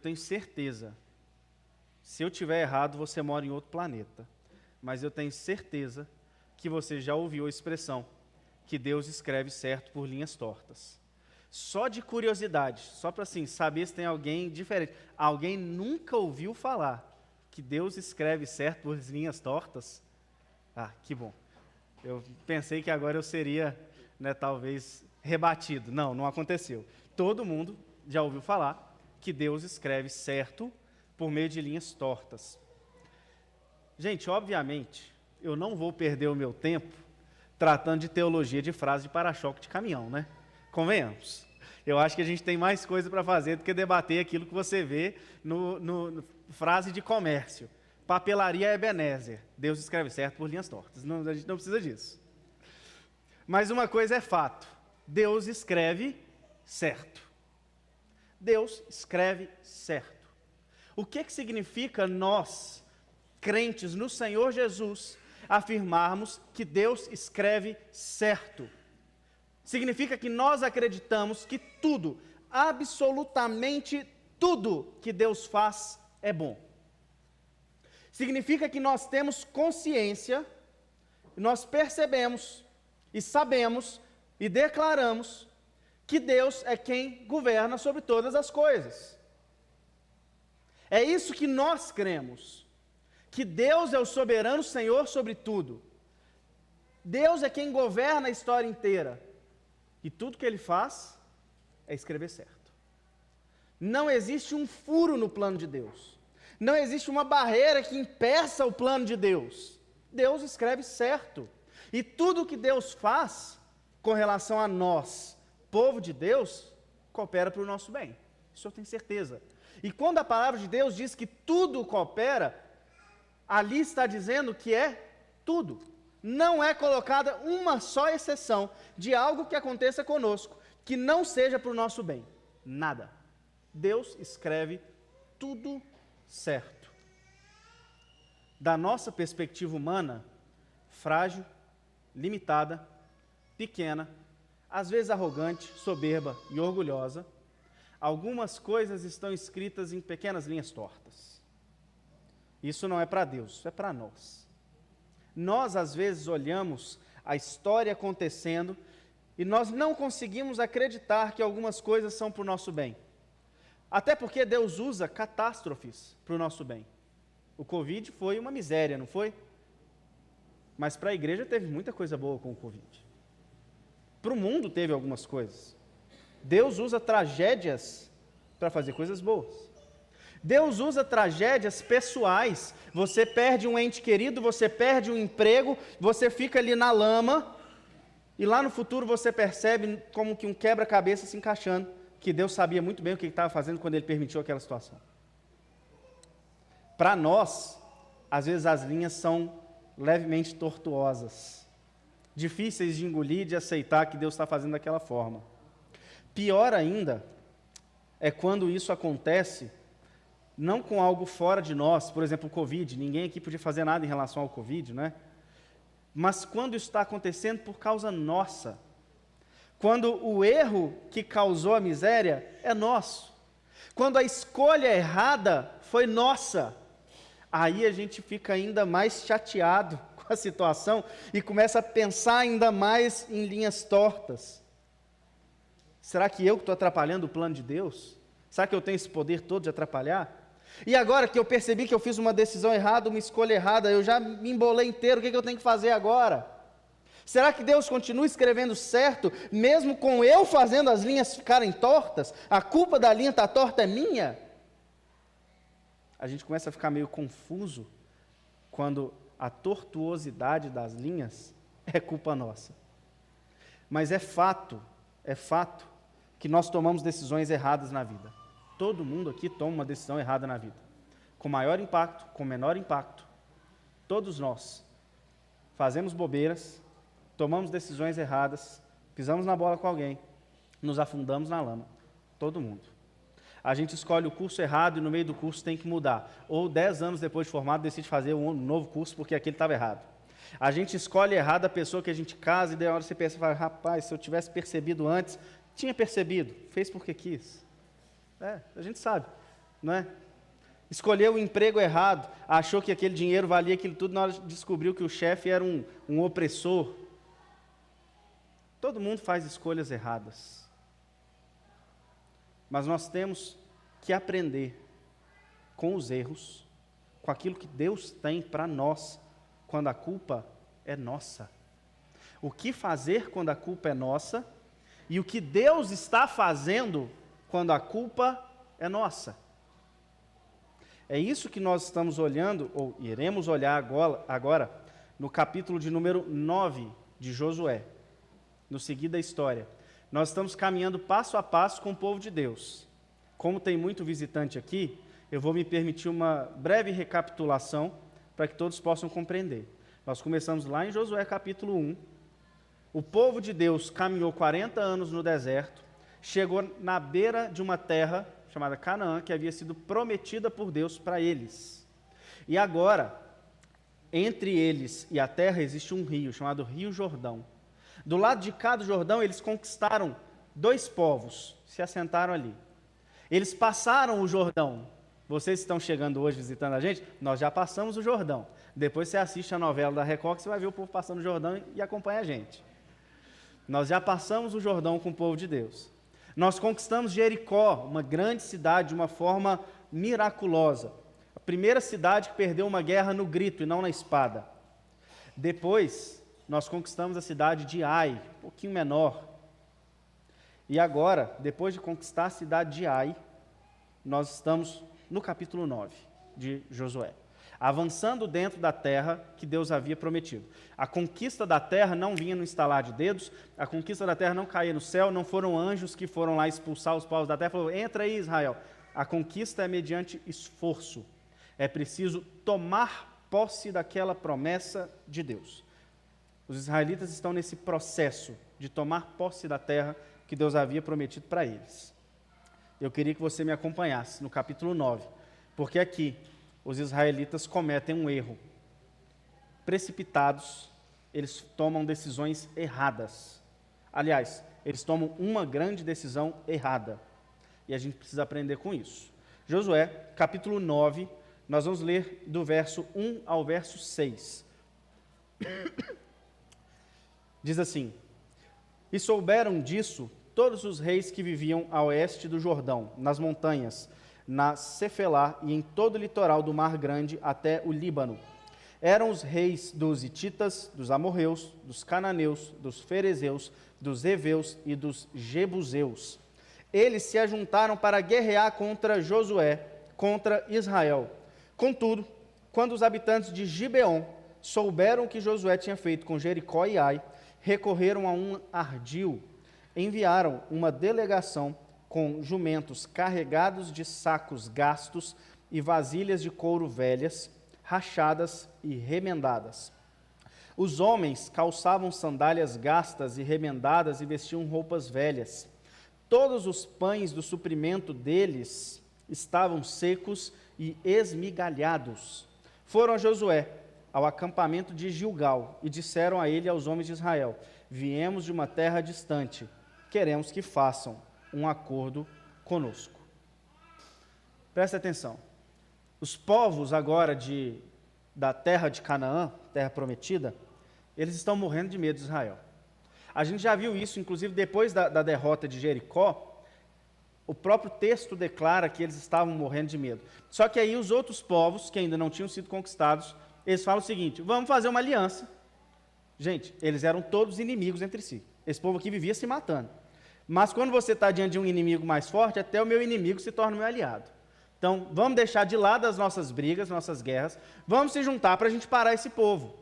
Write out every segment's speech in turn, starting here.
tenho certeza, se eu tiver errado, você mora em outro planeta, mas eu tenho certeza que você já ouviu a expressão que Deus escreve certo por linhas tortas. Só de curiosidade, só para assim, saber se tem alguém diferente. Alguém nunca ouviu falar que Deus escreve certo por linhas tortas? Ah, que bom. Eu pensei que agora eu seria, talvez, rebatido. Não, não aconteceu. Todo mundo já ouviu falar que Deus escreve certo por meio de linhas tortas. Gente, obviamente, eu não vou perder o meu tempo tratando de teologia de frase de para-choque de caminhão, né? Convenhamos. Eu acho que a gente tem mais coisa para fazer do que debater aquilo que você vê no frase de comércio. Papelaria Ebenezer. Deus escreve certo por linhas tortas. Não, a gente não precisa disso. Mas uma coisa é fato. Deus escreve certo. Deus escreve certo. O que significa nós, crentes no Senhor Jesus, afirmarmos que Deus escreve certo? Significa que nós acreditamos que tudo, absolutamente tudo que Deus faz é bom. Significa que nós temos consciência, nós percebemos e sabemos e declaramos que Deus é quem governa sobre todas as coisas. É isso que nós cremos, que Deus é o soberano Senhor sobre tudo. Deus é quem governa a história inteira. E tudo que Ele faz é escrever certo. Não existe um furo no plano de Deus. Não existe uma barreira que impeça o plano de Deus. Deus escreve certo. E tudo que Deus faz com relação a nós, povo de Deus, coopera para o nosso bem. Isso eu tenho certeza. E quando a palavra de Deus diz que tudo coopera, ali está dizendo que é tudo. Não é colocada uma só exceção de algo que aconteça conosco, que não seja para o nosso bem. Nada. Deus escreve tudo certo. Da nossa perspectiva humana, frágil, limitada, pequena, às vezes arrogante, soberba e orgulhosa, algumas coisas estão escritas em pequenas linhas tortas. Isso não é para Deus, isso é para nós. Nós, às vezes, olhamos a história acontecendo e nós não conseguimos acreditar que algumas coisas são para o nosso bem. Até porque Deus usa catástrofes para o nosso bem. O Covid foi uma miséria, não foi? Mas para a igreja teve muita coisa boa com o Covid. Para o mundo teve algumas coisas. Deus usa tragédias para fazer coisas boas. Deus usa tragédias pessoais. Você perde um ente querido, você perde um emprego, você fica ali na lama, e lá no futuro você percebe como que um quebra-cabeça se encaixando, que Deus sabia muito bem o que Ele estava fazendo quando Ele permitiu aquela situação. Para nós, às vezes as linhas são levemente tortuosas, difíceis de engolir, de aceitar que Deus está fazendo daquela forma. Pior ainda é quando isso acontece não com algo fora de nós, por exemplo, o Covid. Ninguém aqui podia fazer nada em relação ao Covid, né? Mas quando isso está acontecendo por causa nossa, quando o erro que causou a miséria é nosso, quando a escolha errada foi nossa, aí a gente fica ainda mais chateado com a situação e começa a pensar ainda mais em linhas tortas. Será que eu que estou atrapalhando o plano de Deus? Será que eu tenho esse poder todo de atrapalhar? E agora que eu percebi que eu fiz uma decisão errada, uma escolha errada, eu já me embolei inteiro, o que eu tenho que fazer agora? Será que Deus continua escrevendo certo, mesmo com eu fazendo as linhas ficarem tortas? A culpa da linha estar torta é minha? A gente começa a ficar meio confuso quando a tortuosidade das linhas é culpa nossa. Mas é fato que nós tomamos decisões erradas na vida. Todo mundo aqui toma uma decisão errada na vida. Com maior impacto, com menor impacto. Todos nós fazemos bobeiras, tomamos decisões erradas, pisamos na bola com alguém, nos afundamos na lama. Todo mundo. A gente escolhe o curso errado e no meio do curso tem que mudar. Ou 10 anos depois de formado decide fazer um novo curso porque aquele estava errado. A gente escolhe errado a pessoa que a gente casa e daí a hora você pensa, rapaz, se eu tivesse percebido antes, tinha percebido, fez porque quis. A gente sabe. não é? Escolheu o emprego errado, achou que aquele dinheiro valia aquilo tudo, na hora descobriu que o chefe era um opressor. Todo mundo faz escolhas erradas. Mas nós temos que aprender com os erros, com aquilo que Deus tem para nós, quando a culpa é nossa. O que fazer quando a culpa é nossa e o que Deus está fazendo quando a culpa é nossa. É isso que nós estamos olhando, ou iremos olhar agora no capítulo de número 9 de Josué, no seguir da história. Nós estamos caminhando passo a passo com o povo de Deus. Como tem muito visitante aqui, eu vou me permitir uma breve recapitulação para que todos possam compreender. Nós começamos lá em Josué capítulo 1. O povo de Deus caminhou 40 anos no deserto, chegou na beira de uma terra chamada Canaã, que havia sido prometida por Deus para eles. E agora, entre eles e a terra existe um rio, chamado Rio Jordão. Do lado de cá do Jordão, eles conquistaram 2 povos, se assentaram ali. Eles passaram o Jordão. Vocês que estão chegando hoje visitando a gente, nós já passamos o Jordão. Depois você assiste a novela da Record, que você vai ver o povo passando o Jordão e acompanha a gente. Nós já passamos o Jordão com o povo de Deus. Nós conquistamos Jericó, uma grande cidade, de uma forma miraculosa. A primeira cidade que perdeu uma guerra no grito e não na espada. Depois, nós conquistamos a cidade de Ai, um pouquinho menor. E agora, depois de conquistar a cidade de Ai, nós estamos no capítulo 9 de Josué, avançando dentro da terra que Deus havia prometido. A conquista da terra não vinha no estalar de dedos, a conquista da terra não caía no céu, não foram anjos que foram lá expulsar os povos da terra, falou, entra aí Israel. A conquista é mediante esforço, é preciso tomar posse daquela promessa de Deus. Os israelitas estão nesse processo de tomar posse da terra que Deus havia prometido para eles. Eu queria que você me acompanhasse no capítulo 9, porque aqui os israelitas cometem um erro. Precipitados, eles tomam decisões erradas. Aliás, eles tomam uma grande decisão errada. E a gente precisa aprender com isso. Josué, capítulo 9, nós vamos ler do verso 1 ao verso 6. Diz assim: E souberam disso todos os reis que viviam a oeste do Jordão, nas montanhas, na Cefelá e em todo o litoral do Mar Grande até o Líbano. Eram os reis dos hititas, dos amorreus, dos cananeus, dos ferezeus, dos heveus e dos jebuseus. Eles se ajuntaram para guerrear contra Josué, contra Israel. Contudo, quando os habitantes de Gibeon souberam o que Josué tinha feito com Jericó e Ai, recorreram a um ardil, enviaram uma delegação com jumentos carregados de sacos gastos e vasilhas de couro velhas, rachadas e remendadas. Os homens calçavam sandálias gastas e remendadas e vestiam roupas velhas. Todos os pães do suprimento deles estavam secos e esmigalhados. Foram a Josué, ao acampamento de Gilgal, e disseram a ele e aos homens de Israel: Viemos de uma terra distante, queremos que façam um acordo conosco. Presta atenção. Os povos agora da terra de Canaã, terra prometida, eles estão morrendo de medo de Israel. A gente já viu isso, inclusive, depois da derrota de Jericó. O próprio texto declara que eles estavam morrendo de medo. Só que aí os outros povos, que ainda não tinham sido conquistados, eles falam o seguinte: vamos fazer uma aliança. Gente, eles eram todos inimigos entre si. Esse povo aqui vivia se matando. Mas quando você está diante de um inimigo mais forte, até o meu inimigo se torna meu aliado. Então, vamos deixar de lado as nossas brigas, nossas guerras, vamos se juntar para a gente parar esse povo.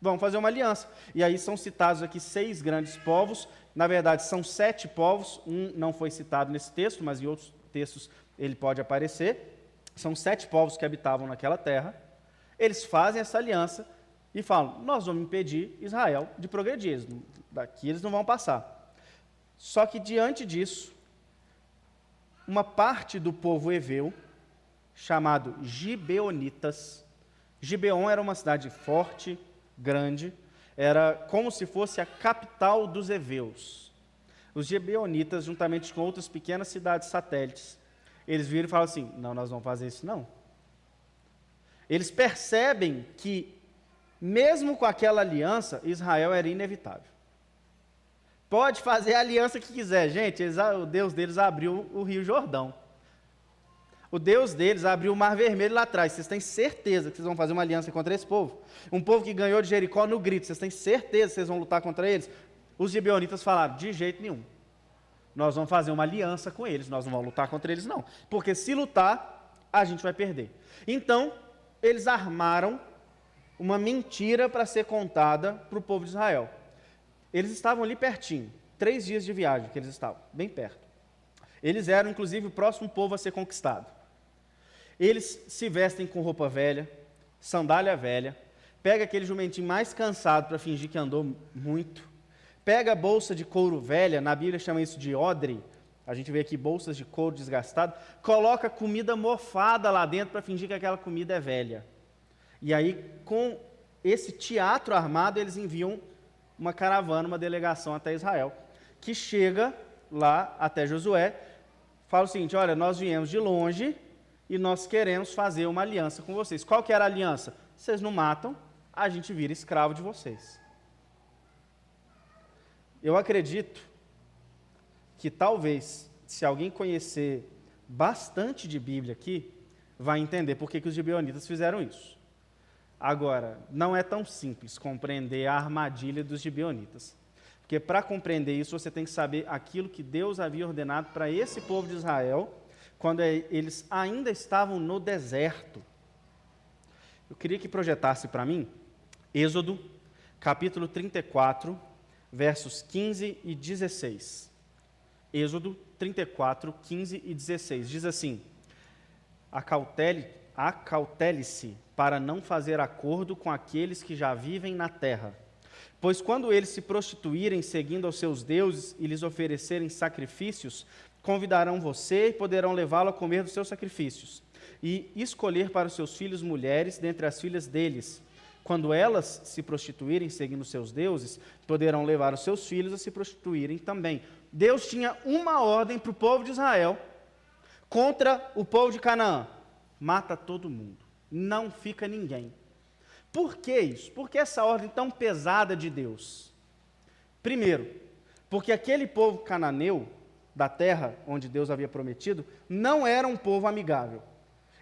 Vamos fazer uma aliança. E aí são citados aqui 6 grandes povos. Na verdade, são 7 povos. Um não foi citado nesse texto, mas em outros textos ele pode aparecer. São 7 povos que habitavam naquela terra. Eles fazem essa aliança e falam: nós vamos impedir Israel de progredir. Daqui eles não vão passar. Só que diante disso, uma parte do povo heveu, chamado Gibeonitas. Gibeon era uma cidade forte, grande, era como se fosse a capital dos heveus. Os gibeonitas, juntamente com outras pequenas cidades satélites, Eles viram e falam assim, não, nós vamos fazer isso não. Eles percebem que, mesmo com aquela aliança, Israel era inevitável. Pode fazer a aliança que quiser, gente, o Deus deles abriu o Rio Jordão. O Deus deles abriu o Mar Vermelho lá atrás. Vocês têm certeza que vocês vão fazer uma aliança contra esse povo? Um povo que ganhou de Jericó no grito. Vocês têm certeza que vocês vão lutar contra eles? Os gibeonitas falaram, de jeito nenhum. Nós vamos fazer uma aliança com eles. Nós não vamos lutar contra eles, não. Porque se lutar, a gente vai perder. Então, eles armaram uma mentira para ser contada para o povo de Israel. Eles estavam ali pertinho. 3 dias de viagem que eles estavam, bem perto. Eles eram, inclusive, o próximo povo a ser conquistado. Eles se vestem com roupa velha, sandália velha, pega aquele jumentinho mais cansado para fingir que andou muito, pega a bolsa de couro velha, na Bíblia chama isso de odre, a gente vê aqui bolsas de couro desgastado, coloca comida mofada lá dentro para fingir que aquela comida é velha. E aí, com esse teatro armado, eles enviam uma caravana, uma delegação até Israel, que chega lá até Josué, fala o seguinte, olha, nós viemos de longe e nós queremos fazer uma aliança com vocês. Qual que era a aliança? Vocês não matam, a gente vira escravo de vocês. Eu acredito que talvez, se alguém conhecer bastante de Bíblia aqui, vai entender por que os gibeonitas fizeram isso. Agora, não é tão simples compreender a armadilha dos gibeonitas. Porque para compreender isso, você tem que saber aquilo que Deus havia ordenado para esse povo de Israel, quando eles ainda estavam no deserto. Eu queria que projetasse para mim, Êxodo, capítulo 34, versos 15 e 16. Êxodo 34, 15 e 16. Diz assim, acautele-se para não fazer acordo com aqueles que já vivem na terra. Pois quando eles se prostituírem seguindo aos seus deuses e lhes oferecerem sacrifícios, convidarão você e poderão levá-lo a comer dos seus sacrifícios, e escolher para os seus filhos mulheres dentre as filhas deles. Quando elas se prostituírem seguindo os seus deuses, poderão levar os seus filhos a se prostituírem também. Deus tinha uma ordem para o povo de Israel contra o povo de Canaã: mata todo mundo, não fica ninguém. Por que isso? Por que essa ordem tão pesada de Deus? Primeiro, porque aquele povo cananeu, da terra onde Deus havia prometido, não era um povo amigável.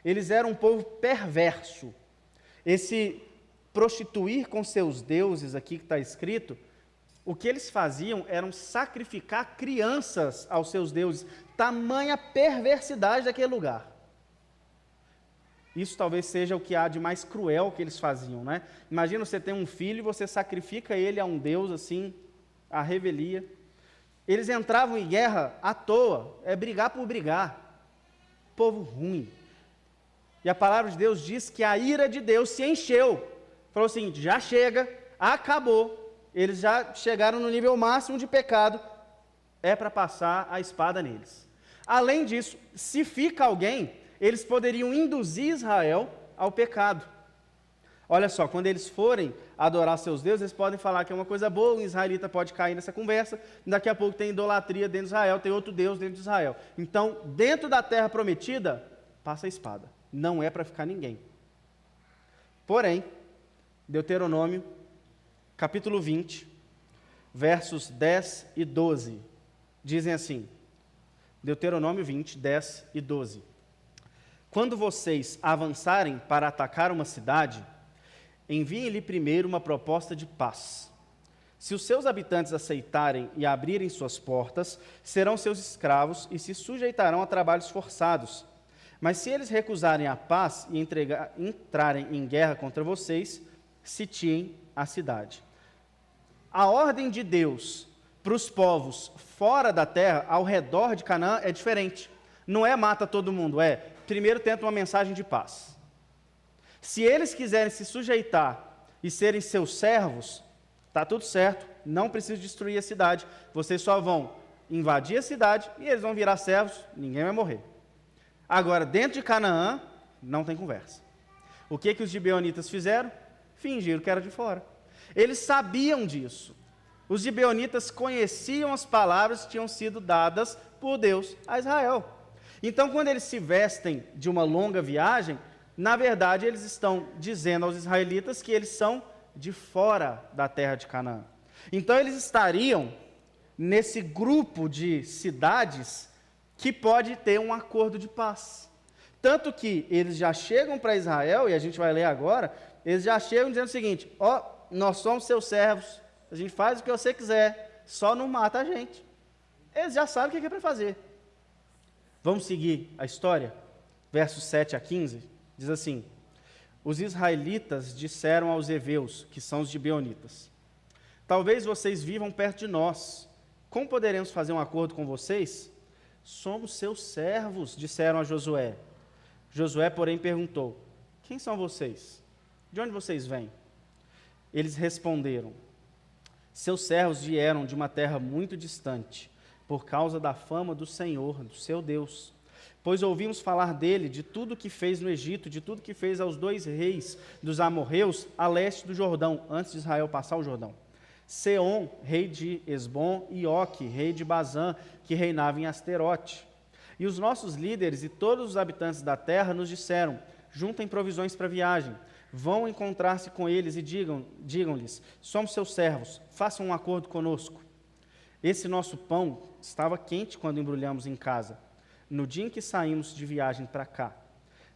Eles eram um povo perverso. Esse prostituir com seus deuses, aqui que está escrito, o que eles faziam eram sacrificar crianças aos seus deuses. Tamanha perversidade daquele lugar. Isso talvez seja o que há de mais cruel que eles faziam, né? Imagina você tem um filho e você sacrifica ele a um deus assim, à revelia. Eles entravam em guerra à toa, é brigar por brigar. Povo ruim. E a palavra de Deus diz que a ira de Deus se encheu. Falou o seguinte, já chega, acabou. Eles já chegaram no nível máximo de pecado, é para passar a espada neles. Além disso, se fica alguém, eles poderiam induzir Israel ao pecado. Olha só, quando eles forem adorar seus deuses, eles podem falar que é uma coisa boa, o israelita pode cair nessa conversa, e daqui a pouco tem idolatria dentro de Israel, tem outro Deus dentro de Israel. Então, dentro da terra prometida, passa a espada. Não é para ficar ninguém. Porém, Deuteronômio, capítulo 20, versos 10 e 12, dizem assim, Deuteronômio 20, 10 e 12. Quando vocês avançarem para atacar uma cidade, enviem-lhe primeiro uma proposta de paz. Se os seus habitantes aceitarem e abrirem suas portas, serão seus escravos e se sujeitarão a trabalhos forçados. Mas se eles recusarem a paz e entrarem em guerra contra vocês, sitiem a cidade. A ordem de Deus para os povos fora da terra, ao redor de Canaã, é diferente. Não é mata todo mundo, é primeiro tenta uma mensagem de paz. Se eles quiserem se sujeitar e serem seus servos, está tudo certo, não precisa destruir a cidade, vocês só vão invadir a cidade e eles vão virar servos, ninguém vai morrer. Agora, dentro de Canaã, não tem conversa. O que os gibeonitas fizeram? Fingiram que era de fora. Eles sabiam disso. Os gibeonitas conheciam as palavras que tinham sido dadas por Deus a Israel. Então, quando eles se vestem de uma longa viagem, na verdade, eles estão dizendo aos israelitas que eles são de fora da terra de Canaã. Então, eles estariam nesse grupo de cidades que pode ter um acordo de paz. Tanto que eles já chegam para Israel, e a gente vai ler agora, eles já chegam dizendo o seguinte: ó, nós somos seus servos, a gente faz o que você quiser, só não mata a gente. Eles já sabem o que é para fazer. Vamos seguir a história? Versos 7 a 15, diz assim: os israelitas disseram aos heveus, que são os gibeonitas: talvez vocês vivam perto de nós, como poderemos fazer um acordo com vocês? Somos seus servos, disseram a Josué. Josué, porém, perguntou: quem são vocês? De onde vocês vêm? Eles responderam: seus servos vieram de uma terra muito distante, por causa da fama do Senhor, do seu Deus. Pois ouvimos falar dele, de tudo que fez no Egito, de tudo que fez aos 2 reis dos amorreus, a leste do Jordão, antes de Israel passar o Jordão. Seom, rei de Esbom, e Oque, rei de Bazã, que reinava em Asterote. E os nossos líderes e todos os habitantes da terra nos disseram: juntem provisões para a viagem, vão encontrar-se com eles e digam-lhes: somos seus servos, façam um acordo conosco. Esse nosso pão estava quente quando embrulhamos em casa, no dia em que saímos de viagem para cá.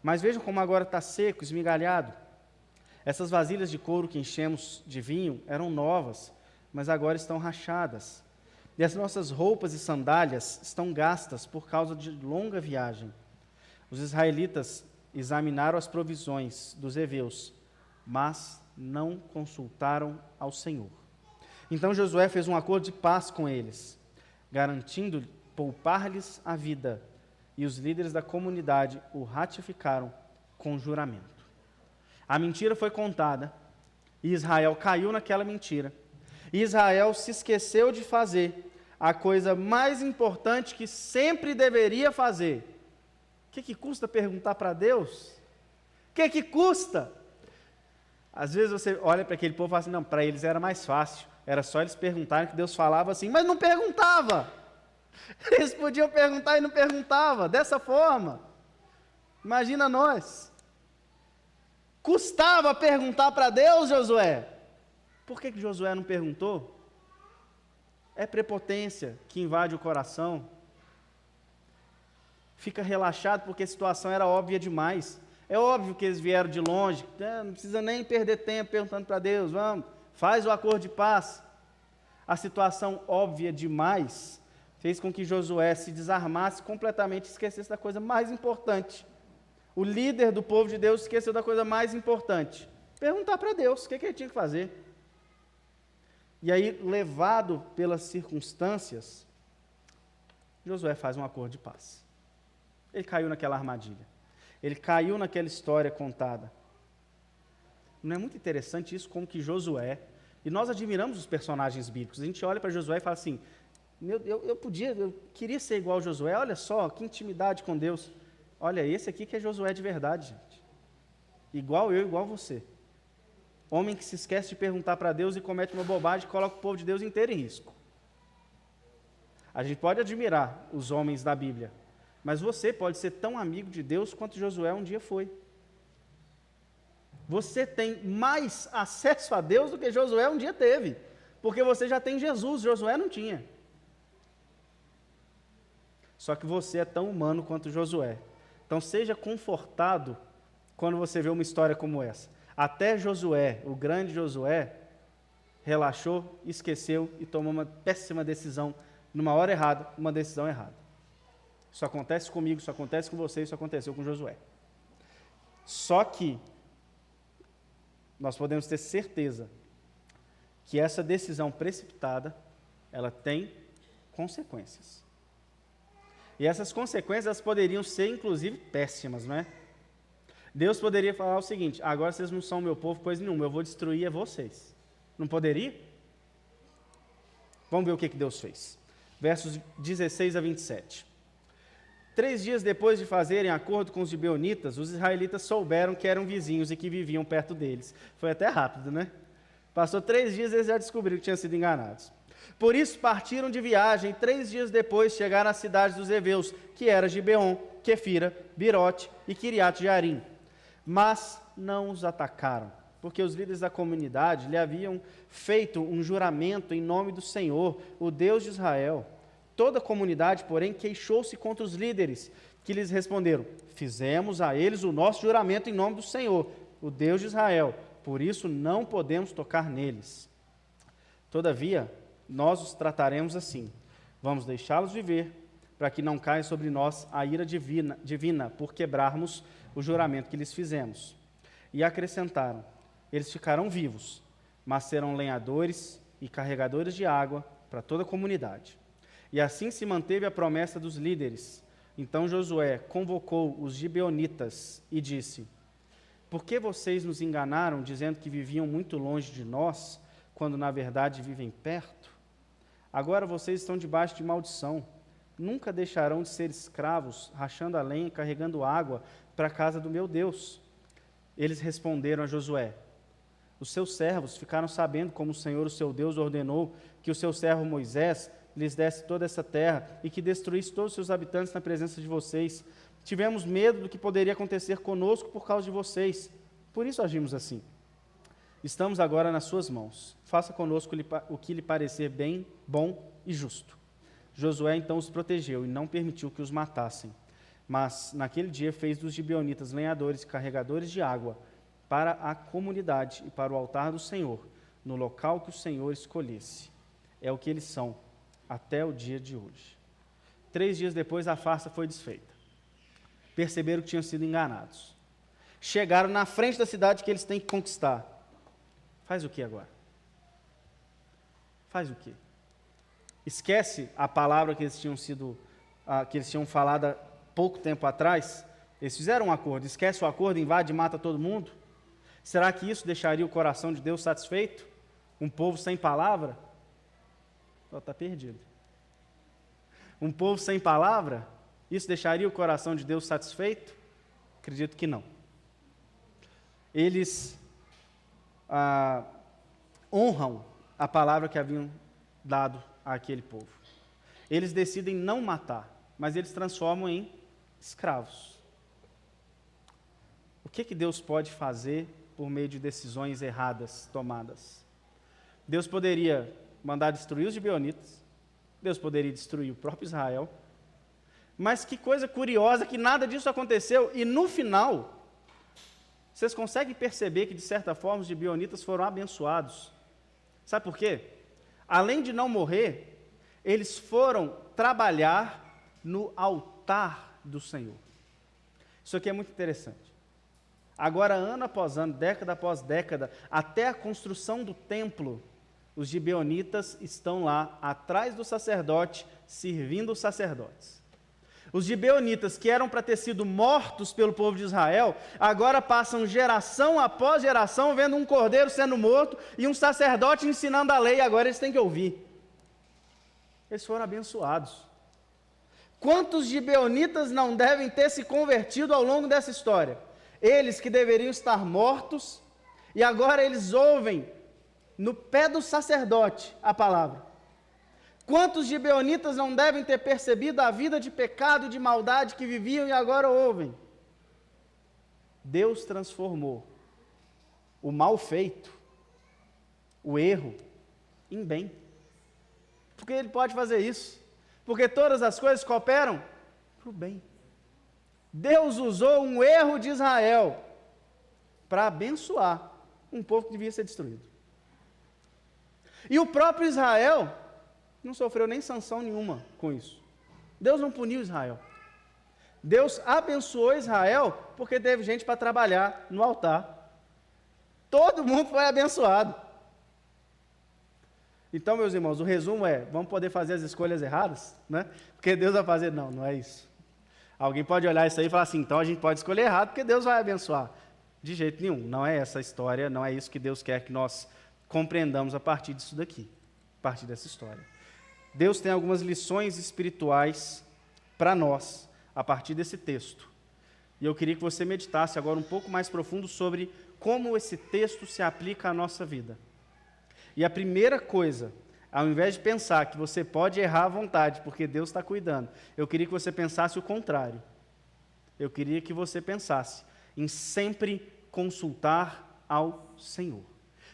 Mas vejam como agora está seco, esmigalhado. Essas vasilhas de couro que enchemos de vinho eram novas, mas agora estão rachadas. E as nossas roupas e sandálias estão gastas por causa de longa viagem. Os israelitas examinaram as provisões dos heveus, mas não consultaram ao Senhor. Então Josué fez um acordo de paz com eles, garantindo poupar-lhes a vida, e os líderes da comunidade o ratificaram com juramento. A mentira foi contada, e Israel caiu naquela mentira. E Israel se esqueceu de fazer a coisa mais importante que sempre deveria fazer. O que custa perguntar para Deus? O que custa? Às vezes você olha para aquele povo e fala assim: não, para eles era mais fácil, era só eles perguntarem que Deus falava assim, mas não perguntava. Eles podiam perguntar e não perguntava, dessa forma. Imagina nós. Custava perguntar para Deus, Josué. Por que Josué não perguntou? É prepotência que invade o coração. Fica relaxado porque a situação era óbvia demais. É óbvio que eles vieram de longe, não precisa nem perder tempo perguntando para Deus, vamos, faz o acordo de paz. A situação óbvia demais fez com que Josué se desarmasse completamente e esquecesse da coisa mais importante. O líder do povo de Deus esqueceu da coisa mais importante: perguntar para Deus o que ele tinha que fazer. E aí, levado pelas circunstâncias, Josué faz um acordo de paz. Ele caiu naquela armadilha. Ele caiu naquela história contada. Não é muito interessante isso, como que Josué, e nós admiramos os personagens bíblicos, a gente olha para Josué e fala assim: eu queria ser igual a Josué, olha só, que intimidade com Deus. Olha, esse aqui que é Josué de verdade, gente. Igual eu, igual você. Homem que se esquece de perguntar para Deus e comete uma bobagem e coloca o povo de Deus inteiro em risco. A gente pode admirar os homens da Bíblia, mas você pode ser tão amigo de Deus quanto Josué um dia foi. Você tem mais acesso a Deus do que Josué um dia teve, porque você já tem Jesus, Josué não tinha. Só que você é tão humano quanto Josué. Então seja confortado quando você vê uma história como essa. Até Josué, o grande Josué, relaxou, esqueceu e tomou uma péssima decisão, numa hora errada, uma decisão errada. Isso acontece comigo, isso acontece com você, isso aconteceu com Josué. Só que nós podemos ter certeza que essa decisão precipitada, ela tem consequências. E essas consequências elas poderiam ser, inclusive, péssimas, não é? Deus poderia falar o seguinte: agora vocês não são meu povo, coisa nenhuma, eu vou destruir vocês. Não poderia? Vamos ver o que Deus fez. Versos 16 a 27. 3 dias depois de fazerem acordo com os gibeonitas, os israelitas souberam que eram vizinhos e que viviam perto deles. Foi até rápido, né? Passou 3 dias e eles já descobriram que tinham sido enganados. Por isso partiram de viagem, 3 dias depois chegaram à cidade dos heveus, que era Gibeon, Quefira, Birote e Quiriate Jearim. Mas não os atacaram, porque os líderes da comunidade lhe haviam feito um juramento em nome do Senhor, o Deus de Israel. Toda a comunidade, porém, queixou-se contra os líderes, que lhes responderam: fizemos a eles o nosso juramento em nome do Senhor, o Deus de Israel, por isso não podemos tocar neles. Todavia, nós os trataremos assim, vamos deixá-los viver, para que não caia sobre nós a ira divina por quebrarmos o juramento que lhes fizemos. E acrescentaram: eles ficarão vivos, mas serão lenhadores e carregadores de água para toda a comunidade. E assim se manteve a promessa dos líderes. Então Josué convocou os gibeonitas e disse: por que vocês nos enganaram, dizendo que viviam muito longe de nós, quando na verdade vivem perto? Agora vocês estão debaixo de maldição. Nunca deixarão de ser escravos, rachando a lenha e carregando água para a casa do meu Deus. Eles responderam a Josué: os seus servos ficaram sabendo como o Senhor, o seu Deus, ordenou que o seu servo Moisés lhes desse toda essa terra e que destruísse todos os seus habitantes na presença de vocês. Tivemos medo do que poderia acontecer conosco por causa de vocês. Por isso agimos assim. Estamos agora nas suas mãos. Faça conosco o que lhe parecer bem, bom e justo. Josué então os protegeu e não permitiu que os matassem. Mas naquele dia fez dos gibeonitas lenhadores e carregadores de água para a comunidade e para o altar do Senhor, no local que o Senhor escolhesse. É o que eles são até o dia de hoje. 3 dias depois a farsa foi desfeita. Perceberam que tinham sido enganados. Chegaram na frente da cidade que eles têm que conquistar. Faz o que agora? Faz o que? Esquece a palavra que eles tinham falado há pouco tempo atrás? Eles fizeram um acordo. Esquece o acordo, invade e mata todo mundo? Será que isso deixaria o coração de Deus satisfeito? Um povo sem palavra? Está perdido. Um povo sem palavra? Isso deixaria o coração de Deus satisfeito? Acredito que não. Eles honram a palavra que haviam dado àquele povo. Eles decidem não matar, mas eles transformam em escravos. O que Deus pode fazer por meio de decisões erradas tomadas? Deus poderia mandar destruir os gibeonitas, Deus poderia destruir o próprio Israel, mas que coisa curiosa que nada disso aconteceu, e no final, vocês conseguem perceber que de certa forma os gibeonitas foram abençoados. Sabe por quê? Além de não morrer, eles foram trabalhar no altar do Senhor. Isso aqui é muito interessante. Agora, ano após ano, década após década, até a construção do templo, os gibeonitas estão lá, atrás do sacerdote, servindo os sacerdotes. Os gibeonitas, que eram para ter sido mortos pelo povo de Israel, agora passam geração após geração, vendo um cordeiro sendo morto e um sacerdote ensinando a lei, agora eles têm que ouvir. Eles foram abençoados. Quantos gibeonitas não devem ter se convertido ao longo dessa história? Eles que deveriam estar mortos, e agora eles ouvem no pé do sacerdote a palavra. Quantos gibeonitas não devem ter percebido a vida de pecado e de maldade que viviam e agora ouvem? Deus transformou o mal feito, o erro, em bem. Porque Ele pode fazer isso. Porque todas as coisas cooperam para o bem. Deus usou um erro de Israel para abençoar um povo que devia ser destruído. E o próprio Israel não sofreu nem sanção nenhuma com isso. Deus não puniu Israel. Deus abençoou Israel porque teve gente para trabalhar no altar. Todo mundo foi abençoado. Então, meus irmãos, o resumo é, vamos poder fazer as escolhas erradas, né? Porque Deus vai fazer, não é isso. Alguém pode olhar isso aí e falar assim, então a gente pode escolher errado porque Deus vai abençoar. De jeito nenhum, não é essa a história, não é isso que Deus quer que nós compreendamos a partir disso daqui, a partir dessa história. Deus tem algumas lições espirituais para nós, a partir desse texto. E eu queria que você meditasse agora um pouco mais profundo sobre como esse texto se aplica à nossa vida. E a primeira coisa, ao invés de pensar que você pode errar à vontade, porque Deus está cuidando, eu queria que você pensasse o contrário. eu queria que você pensasse em sempre consultar ao Senhor.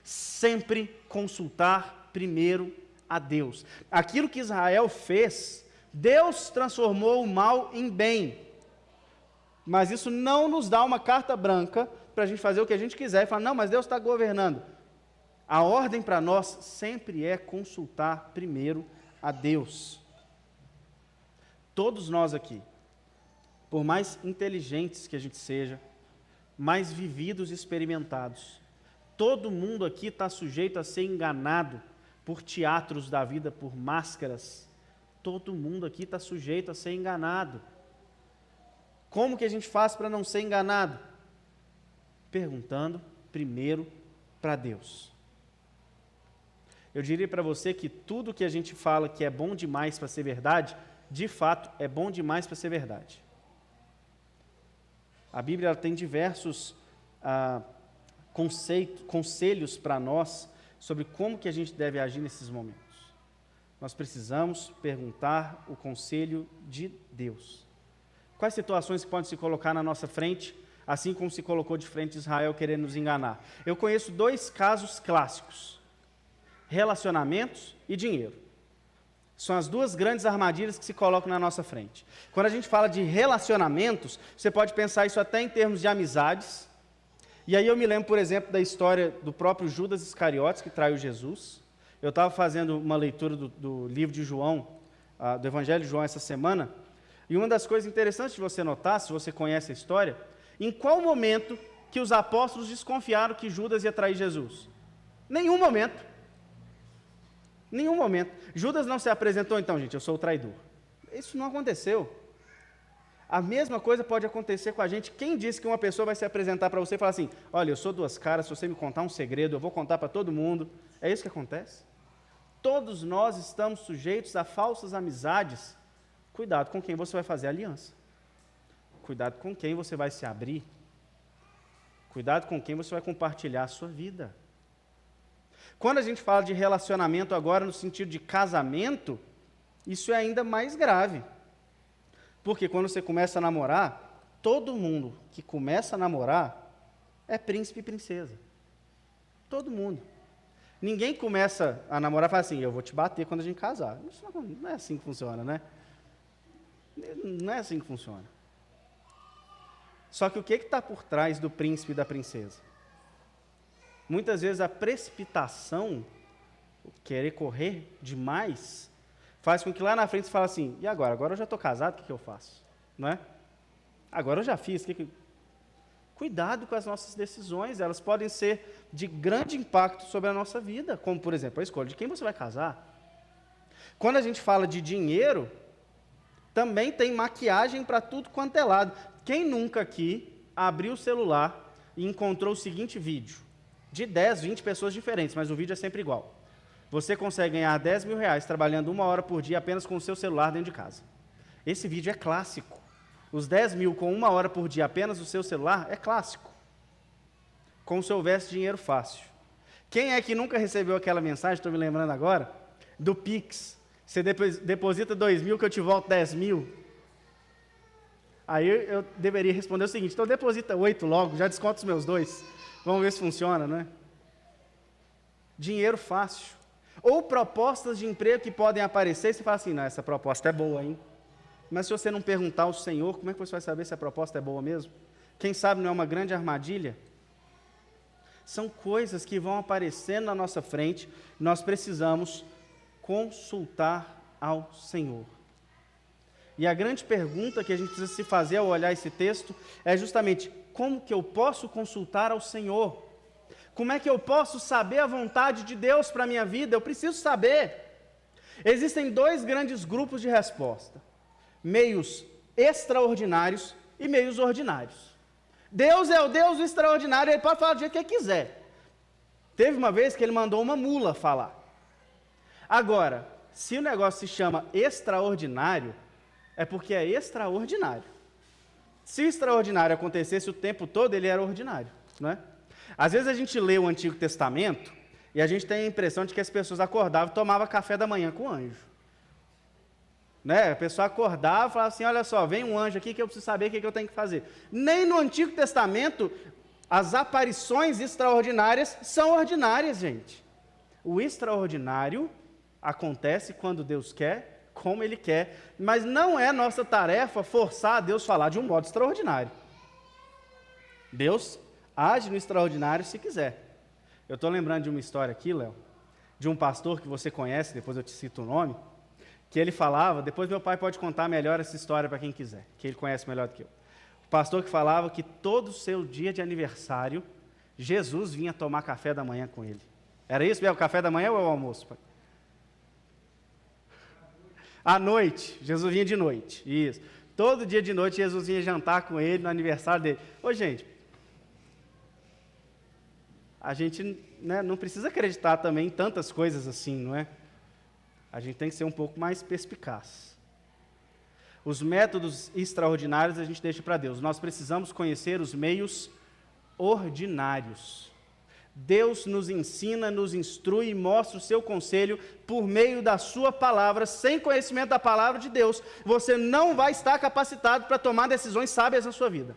Sempre consultar primeiro a Deus. Aquilo que Israel fez, Deus transformou o mal em bem. Mas isso não nos dá uma carta branca para a gente fazer o que a gente quiser e falar, não, mas Deus está governando. A ordem para nós sempre é consultar primeiro a Deus. Todos nós aqui, por mais inteligentes que a gente seja, mais vividos e experimentados, todo mundo aqui está sujeito a ser enganado por teatros da vida, por máscaras. Todo mundo aqui está sujeito a ser enganado. Como que a gente faz para não ser enganado? Perguntando primeiro para Deus. Eu diria para você que tudo que a gente fala que é bom demais para ser verdade, de fato é bom demais para ser verdade. A Bíblia ela tem diversos conselhos para nós sobre como que a gente deve agir nesses momentos. Nós precisamos perguntar o conselho de Deus. Quais situações que podem se colocar na nossa frente, assim como se colocou de frente Israel querendo nos enganar? Eu conheço 2 casos clássicos: relacionamentos e dinheiro. São as 2 grandes armadilhas que se colocam na nossa frente. Quando a gente fala de relacionamentos, você pode pensar isso até em termos de amizades. E aí eu me lembro, por exemplo, da história do próprio Judas Iscariotes, que traiu Jesus. Eu estava fazendo uma leitura do livro de João, do Evangelho de João essa semana, e uma das coisas interessantes de você notar, se você conhece a história, em qual momento que os apóstolos desconfiaram que Judas ia trair Jesus? Nenhum momento. Nenhum momento. Judas não se apresentou, então, gente, eu sou o traidor. Isso não aconteceu. A mesma coisa pode acontecer com a gente. Quem disse que uma pessoa vai se apresentar para você e falar assim, olha, eu sou 2 caras, se você me contar um segredo, eu vou contar para todo mundo. É isso que acontece? Todos nós estamos sujeitos a falsas amizades. Cuidado com quem você vai fazer aliança. Cuidado com quem você vai se abrir. Cuidado com quem você vai compartilhar a sua vida. Quando a gente fala de relacionamento agora no sentido de casamento, isso é ainda mais grave. Porque quando você começa a namorar, todo mundo que começa a namorar é príncipe e princesa. Todo mundo. Ninguém começa a namorar e fala assim, eu vou te bater quando a gente casar. Isso não é assim que funciona, né? Não é assim que funciona. Só que o que está por trás do príncipe e da princesa? Muitas vezes a precipitação, querer correr demais, faz com que lá na frente você fale assim, e agora? Agora eu já estou casado, o que eu faço? Não é? Agora eu já fiz, Cuidado com as nossas decisões, elas podem ser de grande impacto sobre a nossa vida, como, por exemplo, a escolha de quem você vai casar. Quando a gente fala de dinheiro, também tem maquiagem para tudo quanto é lado. Quem nunca aqui abriu o celular e encontrou o seguinte vídeo, de 10, 20 pessoas diferentes, mas o vídeo é sempre igual. Você consegue ganhar 10 mil reais trabalhando 1 hora por dia apenas com o seu celular dentro de casa. Esse vídeo é clássico. Os 10 mil com 1 hora por dia apenas o seu celular é clássico. Como se houvesse dinheiro fácil. Quem é que nunca recebeu aquela mensagem, estou me lembrando agora, do Pix? Você deposita 2 mil que eu te volto 10 mil. Aí eu deveria responder o seguinte, então deposita 8 logo, já desconta os meus 2. Vamos ver se funciona, né? Dinheiro fácil. Ou propostas de emprego que podem aparecer e você fala assim, não, essa proposta é boa, hein? Mas se você não perguntar ao Senhor, como é que você vai saber se a proposta é boa mesmo? Quem sabe não é uma grande armadilha? São coisas que vão aparecendo na nossa frente, nós precisamos consultar ao Senhor. E a grande pergunta que a gente precisa se fazer ao olhar esse texto é justamente, como que eu posso consultar ao Senhor? Como é que eu posso saber a vontade de Deus para a minha vida? Eu preciso saber. Existem 2 grandes grupos de resposta. Meios extraordinários e meios ordinários. Deus é o Deus extraordinário, Ele pode falar do jeito que Ele quiser. Teve uma vez que Ele mandou uma mula falar. Agora, se o negócio se chama extraordinário, é porque é extraordinário. Se o extraordinário acontecesse o tempo todo, ele era ordinário, não é? Às vezes a gente lê o Antigo Testamento e a gente tem a impressão de que as pessoas acordavam e tomavam café da manhã com o anjo. Né? A pessoa acordava e falava assim, olha só, vem um anjo aqui que eu preciso saber o que eu tenho que fazer. Nem no Antigo Testamento, as aparições extraordinárias são ordinárias, gente. O extraordinário acontece quando Deus quer, como Ele quer, mas não é nossa tarefa forçar a Deus a falar de um modo extraordinário. Deus age no extraordinário se quiser. Eu estou lembrando de uma história aqui, Léo, de um pastor que você conhece, depois eu te cito o nome, que ele falava, depois meu pai pode contar melhor essa história para quem quiser, que ele conhece melhor do que eu. O pastor que falava que todo o seu dia de aniversário, Jesus vinha tomar café da manhã com ele. Era isso mesmo, o café da manhã ou o almoço, pai? À noite, Jesus vinha de noite, isso. Todo dia de noite Jesus vinha jantar com ele no aniversário dele. Ô gente, a gente, né, não precisa acreditar também em tantas coisas assim, não é? A gente tem que ser um pouco mais perspicaz. Os métodos extraordinários a gente deixa para Deus. Nós precisamos conhecer os meios ordinários. Deus nos ensina, nos instrui e mostra o seu conselho por meio da sua palavra. Sem conhecimento da palavra de Deus, você não vai estar capacitado para tomar decisões sábias na sua vida.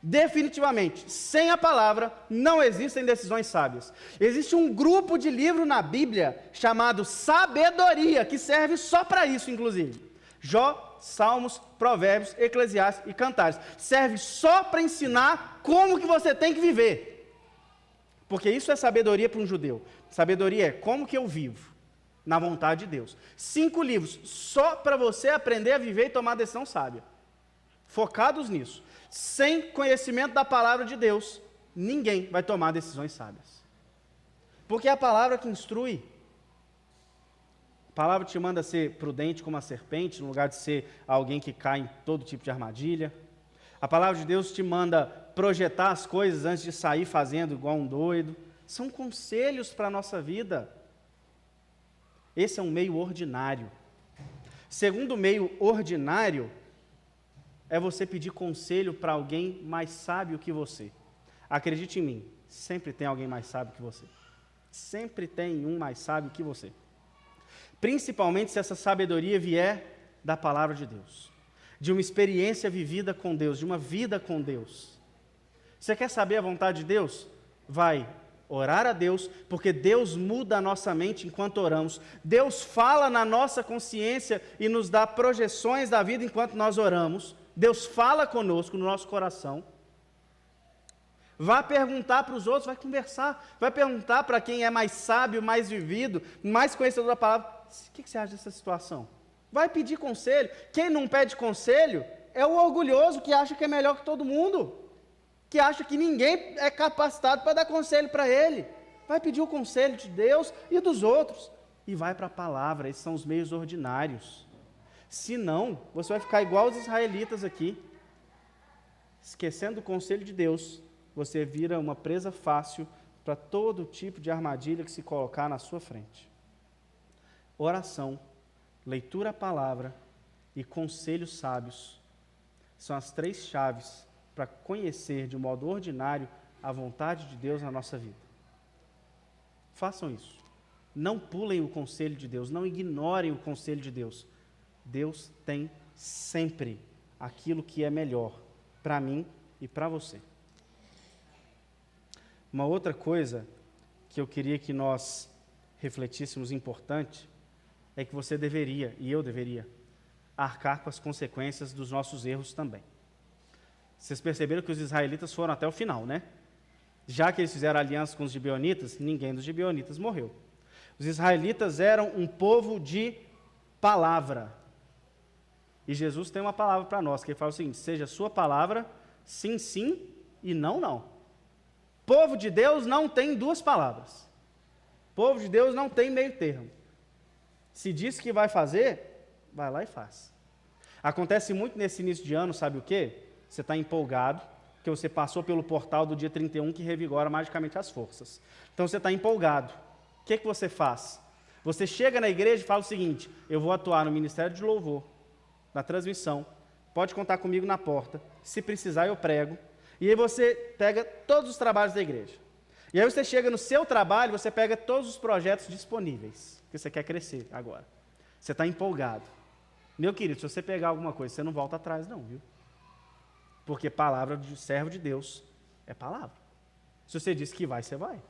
Definitivamente, sem a palavra, não existem decisões sábias. Existe um grupo de livro na Bíblia chamado Sabedoria, que serve só para isso, inclusive. Jó, Salmos, Provérbios, Eclesiastes e Cantares. Serve só para ensinar como que você tem que viver. Porque isso é sabedoria para um judeu. Sabedoria é como que eu vivo na vontade de Deus. 5 livros só para você aprender a viver e tomar decisão sábia. Focados nisso. Sem conhecimento da palavra de Deus, ninguém vai tomar decisões sábias. Porque é a palavra que instrui. A palavra te manda ser prudente como a serpente, no lugar de ser alguém que cai em todo tipo de armadilha. A palavra de Deus te manda projetar as coisas antes de sair fazendo igual um doido. São conselhos para a nossa vida. Esse é um meio ordinário. Segundo meio ordinário, é você pedir conselho para alguém mais sábio que você. Acredite em mim, sempre tem alguém mais sábio que você. Sempre tem um mais sábio que você. Principalmente se essa sabedoria vier da palavra de Deus. De uma experiência vivida com Deus, de uma vida com Deus. Você quer saber a vontade de Deus? Vai orar a Deus, porque Deus muda a nossa mente enquanto oramos. Deus fala na nossa consciência e nos dá projeções da vida enquanto nós oramos. Deus fala conosco no nosso coração. Vai perguntar para os outros, vai conversar, vai perguntar para quem é mais sábio, mais vivido, mais conhecedor da palavra, o que você acha dessa situação? Vai pedir conselho. Quem não pede conselho é o orgulhoso que acha que é melhor que todo mundo, que acha que ninguém é capacitado para dar conselho para ele. Vai pedir o conselho de Deus e dos outros, e vai para a palavra. Esses são os meios ordinários. Senão, você vai ficar igual os israelitas aqui, esquecendo o conselho de Deus. Você vira uma presa fácil para todo tipo de armadilha que se colocar na sua frente. Oração, leitura da palavra e conselhos sábios são as 3 chaves para conhecer de modo ordinário a vontade de Deus na nossa vida. Façam isso. Não pulem o conselho de Deus, não ignorem o conselho de Deus. Deus tem sempre aquilo que é melhor para mim e para você. Uma outra coisa que eu queria que nós refletíssemos importante é que você deveria, e eu deveria, arcar com as consequências dos nossos erros também. Vocês perceberam que os israelitas foram até o final, né? Já que eles fizeram aliança com os gibeonitas, ninguém dos gibeonitas morreu. Os israelitas eram um povo de palavra. E Jesus tem uma palavra para nós, que ele fala o seguinte: seja a sua palavra, sim, sim, e não, não. Povo de Deus não tem 2 palavras. Povo de Deus não tem meio termo. Se diz que vai fazer, vai lá e faz. Acontece muito nesse início de ano, sabe o quê? Você está empolgado, porque você passou pelo portal do dia 31 que revigora magicamente as forças. Então você está empolgado. O que você faz? Você chega na igreja e fala o seguinte: eu vou atuar no ministério de louvor, na transmissão, pode contar comigo na porta, se precisar eu prego. E aí você pega todos os trabalhos da igreja. E aí você chega no seu trabalho, você pega todos os projetos disponíveis, que você quer crescer agora. Você está empolgado. Meu querido, se você pegar alguma coisa, você não volta atrás não, viu? Porque palavra de servo de Deus é palavra. Se você disse que vai, você vai.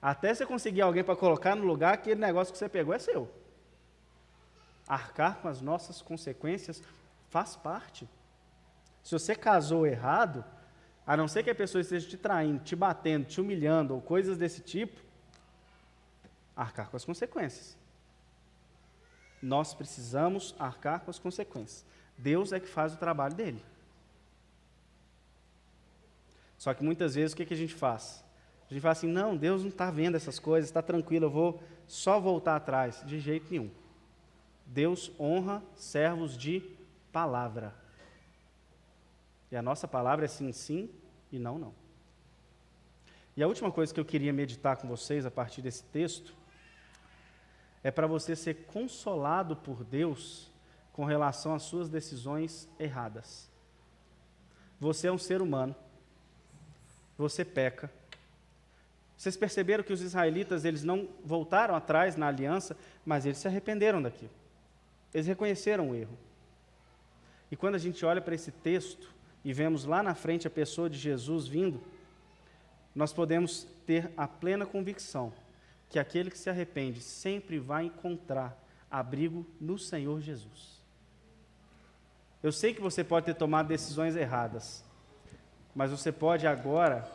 Até você conseguir alguém para colocar no lugar, aquele negócio que você pegou é seu. Arcar com as nossas consequências faz parte. Se você casou errado, a não ser que a pessoa esteja te traindo, te batendo, te humilhando ou coisas desse tipo, arcar com as consequências. Nós precisamos arcar com as consequências. Deus é que faz o trabalho dele. Só que muitas vezes o que a gente faz? A gente fala assim, não, Deus não está vendo essas coisas, está tranquilo, eu vou só voltar atrás. De jeito nenhum. Deus honra servos de palavra. E a nossa palavra é sim, sim e não, não. E a última coisa que eu queria meditar com vocês a partir desse texto é para você ser consolado por Deus com relação às suas decisões erradas. Você é um ser humano, você peca. Vocês perceberam que os israelitas, eles não voltaram atrás na aliança, mas eles se arrependeram daquilo. Eles reconheceram o erro. E quando a gente olha para esse texto e vemos lá na frente a pessoa de Jesus vindo, nós podemos ter a plena convicção que aquele que se arrepende sempre vai encontrar abrigo no Senhor Jesus. Eu sei que você pode ter tomado decisões erradas, mas você pode agora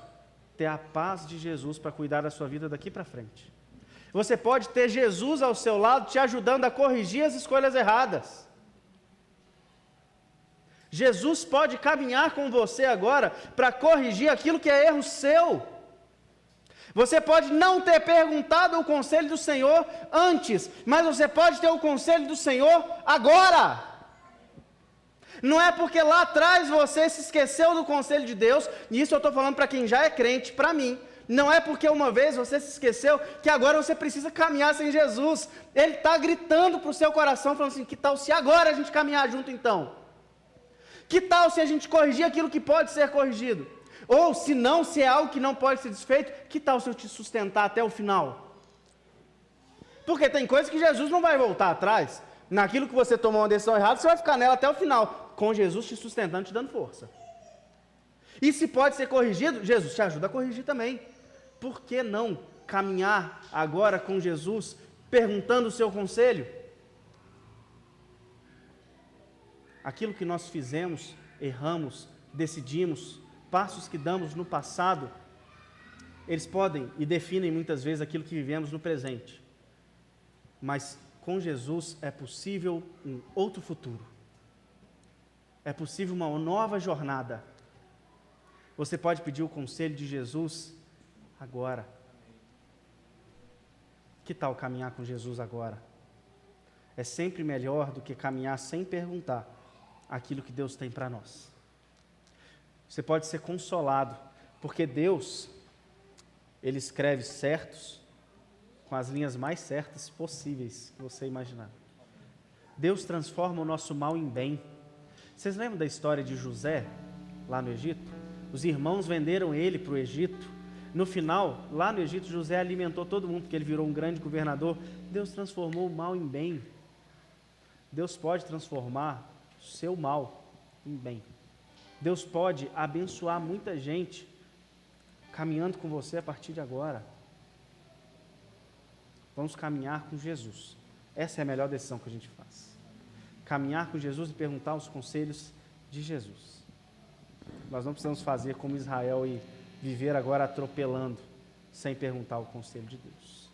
ter a paz de Jesus para cuidar da sua vida daqui para frente. Você pode ter Jesus ao seu lado te ajudando a corrigir as escolhas erradas. Jesus pode caminhar com você agora para corrigir aquilo que é erro seu. Você pode não ter perguntado o conselho do Senhor antes, mas você pode ter o conselho do Senhor agora. Não é porque lá atrás você se esqueceu do conselho de Deus, e isso eu estou falando para quem já é crente, para mim. Não é porque uma vez você se esqueceu que agora você precisa caminhar sem Jesus. Ele está gritando para o seu coração, falando assim, que tal se agora a gente caminhar junto então? Que tal se a gente corrigir aquilo que pode ser corrigido? Ou se não, se é algo que não pode ser desfeito, que tal se eu te sustentar até o final? Porque tem coisas que Jesus não vai voltar atrás. Naquilo que você tomou uma decisão errada, você vai ficar nela até o final, com Jesus te sustentando, te dando força. E se pode ser corrigido, Jesus te ajuda a corrigir também. Por que não caminhar agora com Jesus, perguntando o seu conselho? Aquilo que nós fizemos, erramos, decidimos, passos que damos no passado, eles podem e definem muitas vezes aquilo que vivemos no presente. Mas com Jesus é possível um outro futuro. É possível uma nova jornada. Você pode pedir o conselho de Jesus agora. Que tal caminhar com Jesus agora? É sempre melhor do que caminhar sem perguntar aquilo que Deus tem para nós. Você pode ser consolado, porque Deus, Ele escreve certos com as linhas mais certas possíveis que você imaginar. Deus transforma o nosso mal em bem. Vocês lembram da história de José, lá no Egito? Os irmãos venderam ele para o Egito. No final, lá no Egito, José alimentou todo mundo, porque ele virou um grande governador. Deus transformou o mal em bem. Deus pode transformar o seu mal em bem. Deus pode abençoar muita gente caminhando com você a partir de agora. Vamos caminhar com Jesus. Essa é a melhor decisão que a gente faz. Caminhar com Jesus e perguntar os conselhos de Jesus. Nós não precisamos fazer como Israel e viver agora atropelando, sem perguntar o conselho de Deus.